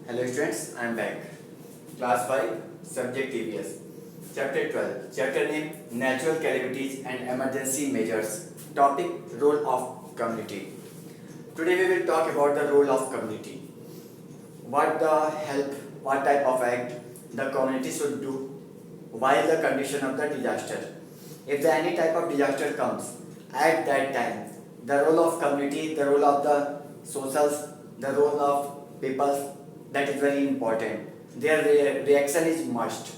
Hello students, I am back. Class 5, Subject EVS. Chapter 12. Chapter name Natural Calamities and Emergency Measures. Topic Role of Community. Today we will talk about the role of community. What the help, what type of act the community should do while the condition of the disaster. If the any type of disaster comes at that time, the role of community, the role of the socials, the role of people, that is very important. Their reaction is must.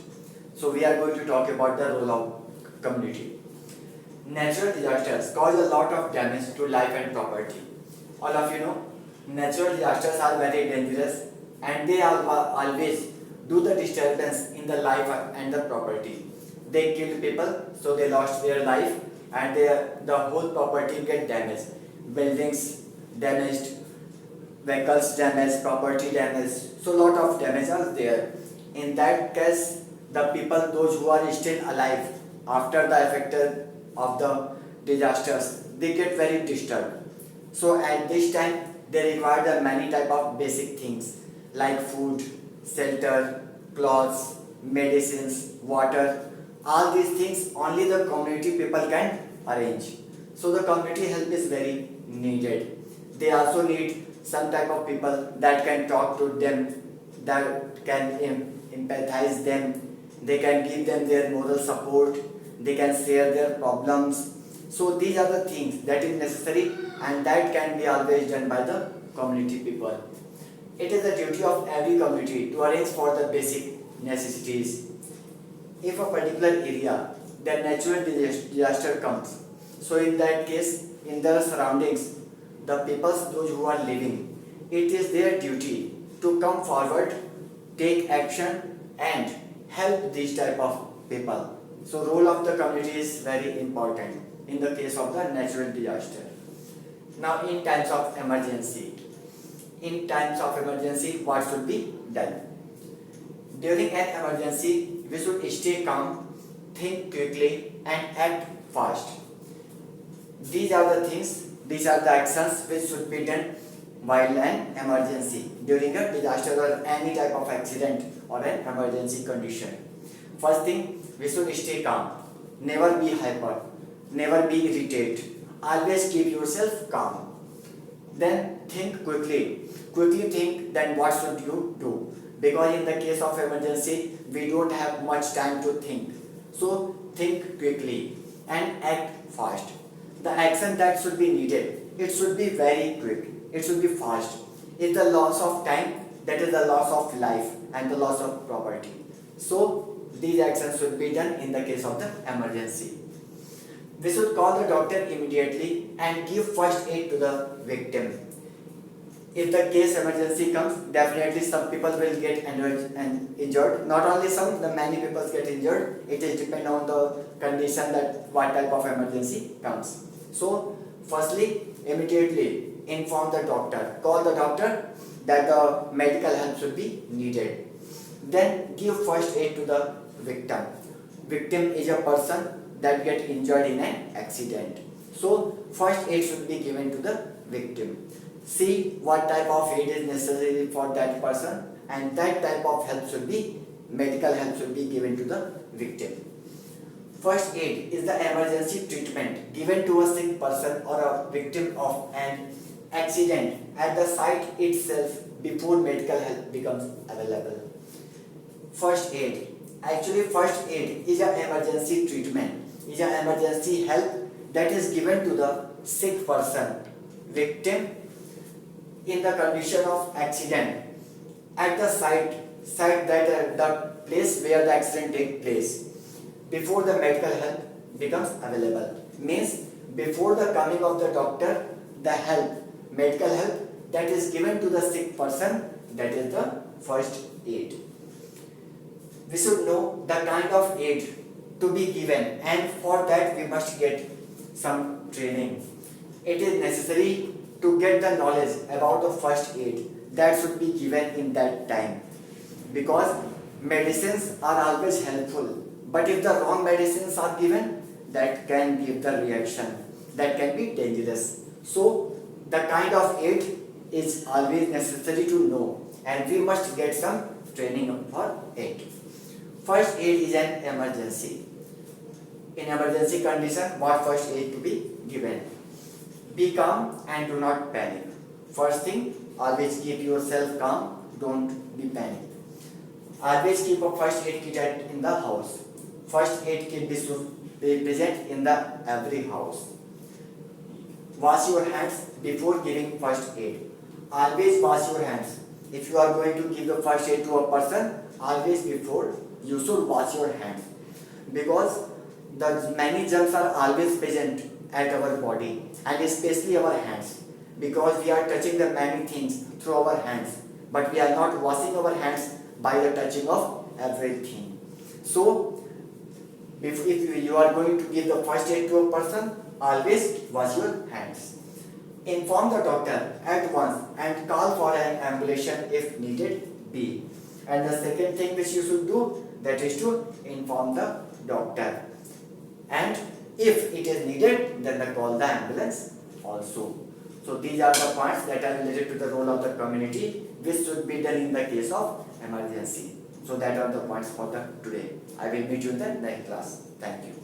So we are going to talk about the role of community. Natural disasters cause a lot of damage to life and property. All of you know, natural disasters are very dangerous and they always do the disturbance in the life and the property. They kill people, so they lost their life and the whole property get damaged. Buildings damaged, vehicles damaged, property damaged. So lot of damage are there. In that case, the people, those who are still alive after the effect of the disasters, they get very disturbed. So at this time, they require the many type of basic things like food, shelter, clothes, medicines, water. All these things only the community people can arrange. So the community help is very needed. They also need some type of people that can talk to them, that can empathize them, they can give them their moral support, they can share their problems. So these are the things that is necessary and that can be always done by the community people. It is the duty of every community to arrange for the basic necessities. If a particular area, the natural disaster comes, so in that case, in the surroundings, the peoples, those who are living, it is their duty to come forward, take action and help these type of people. So role of the community is very important in the case of the natural disaster. Now in times of emergency, what should be done? During an emergency, we should stay calm, think quickly and act fast. These are the things, these are the actions which should be done while an emergency, during a disaster or any type of accident or an emergency condition. First thing, we should stay calm, never be hyper, never be irritated, always keep yourself calm. Then think quickly think then what should you do, because in the case of emergency we don't have much time to think. So think quickly and act fast. The action that should be needed, it should be very quick, it should be fast. If the loss of time, that is the loss of life and the loss of property. So these actions should be done in the case of the emergency. We should call the doctor immediately and give first aid to the victim. If the case emergency comes, definitely some people will get injured. Not only some, the many people get injured. It is depend on the condition that what type of emergency comes. So firstly, immediately inform the doctor, call the doctor that the medical help should be needed. Then give first aid to the victim. Victim is a person that get injured in an accident. So first aid should be given to the victim. See what type of aid is necessary for that person and that type of help should be, medical help should be given to the victim. First aid is the emergency treatment given to a sick person or a victim of an accident at the site itself before medical help becomes available. First aid. Actually, first aid is an emergency treatment, is an emergency help that is given to the sick person, victim in the condition of accident at the site that the place where the accident takes place before the medical help becomes available. Means before the coming of the doctor, the help, medical help that is given to the sick person, that is the first aid. We should know the kind of aid to be given and for that we must get some training. It is necessary to get the knowledge about the first aid that should be given in that time, because medicines are always helpful, but if the wrong medicines are given, that can give the reaction that can be dangerous. So the kind of aid is always necessary to know and we must get some training for it. First aid is an emergency. In emergency condition, what first aid to be given? Be calm and do not panic. First thing, always keep yourself calm, don't be panic. Always keep a first aid kit in the house. First aid kit should be present in the every house. Wash your hands before giving first aid. Always wash your hands. If you are going to give the first aid to a person, always before you should wash your hands, because the many germs are always present at our body and especially our hands, because we are touching the many things through our hands, but we are not washing our hands by the touching of everything. So if you are going to give the first aid to a person, always wash your hands. Inform the doctor at once and call for an ambulance if needed be. And the second thing which you should do, that is to inform the doctor. And if it is needed, then call the ambulance also. So these are the points that are related to the role of the community, which should be done in the case of emergency. So that are the points for the today. I will meet you in the next class. Thank you.